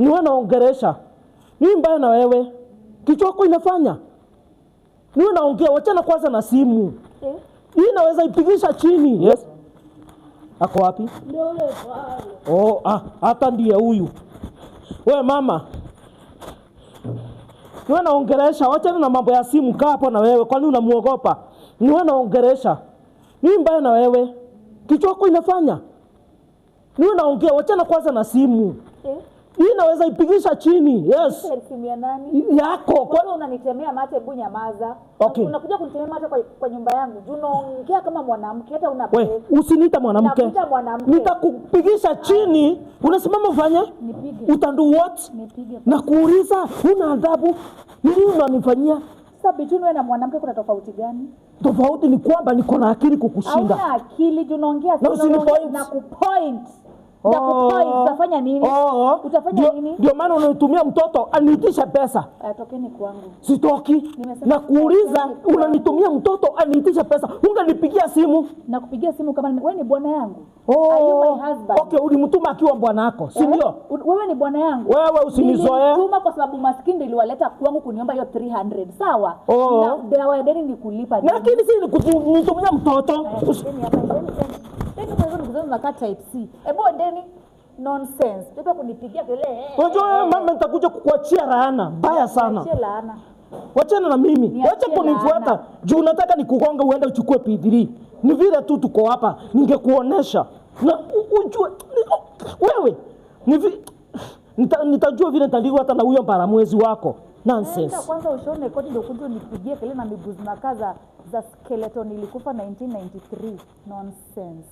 Niwe naongeresha. Ni mbaya na wewe. Kichwa chako inafanya. Niwe naongea, wachana kwanza na simu. Hii inaweza ipigisha chini. Yes. Ako wapi? Ndio yule pale. Oh, hata ndiye huyu. Wewe mama. Niwe naongeresha, wachana na mambo ya simu, kaa hapo na wewe. Kwani unamuogopa? Niwe naongeresha. Ni mbaya na wewe. Kichwa chako inafanya. Niwe naongea, wachana kwanza na simu. Hii inaweza ipigisha chini. Yes. Simu ya nani? Yako. Kwa unanitemea mate, hebu nyamaza. Okay. Unakuja kunitemea mate kwa nyumba yangu. Unaongea kama mwanamke, hata una we, usiniita mwanamke. Nakuita mwanamke. Nitakupigisha chini. Unasimama ufanye? Nipige. Utandu what? Nipige. Na kuuliza, huna adabu. Nini unanifanyia? Sasa between wewe na mwanamke kuna tofauti gani? Tofauti ni kwamba niko na akili kukushinda. Hauna akili, unaongea na usinipoint. Na kupoint. Utafanya nini? Utafanya nini? Ndio maana unanitumia mtoto aniitisha pesa. Tokeni kwangu. Sitoki. Na kuuliza, unanitumia mtoto aniitisha pesa. Ungenipigia simu. Na kupigia simu kama wewe ni bwana yangu. Are you my husband? Okay, ulimtuma akiwa bwana wako, si ndio? Wewe ni bwana yangu. Wewe usinizoe. Nilimtuma kwa sababu maskini ndio iliwaleta kwangu kuniomba hiyo 300. Sawa? Na dawa ya deni nikulipa. Lakini si nitumia mtoto. Unakaa type C. Ebo ndeni nonsense. Beba kunipigia kelele. Unajua mama nitakuja kukuachia laana mbaya sana. Achia laana. Wachana na mimi. Wacha kunifuata. Juu unataka nikugonga uende uchukue P3. Ni vile tu tuko hapa. Ningekuonesha. Na ujue wewe nitajua vile nitaliwa hata na huyo mbaramwezi wako. Nonsense. Kwanza ushone kodi ndio kuja nipigie kelele na miguu zinakaza za skeleton ilikufa 1993. Nonsense.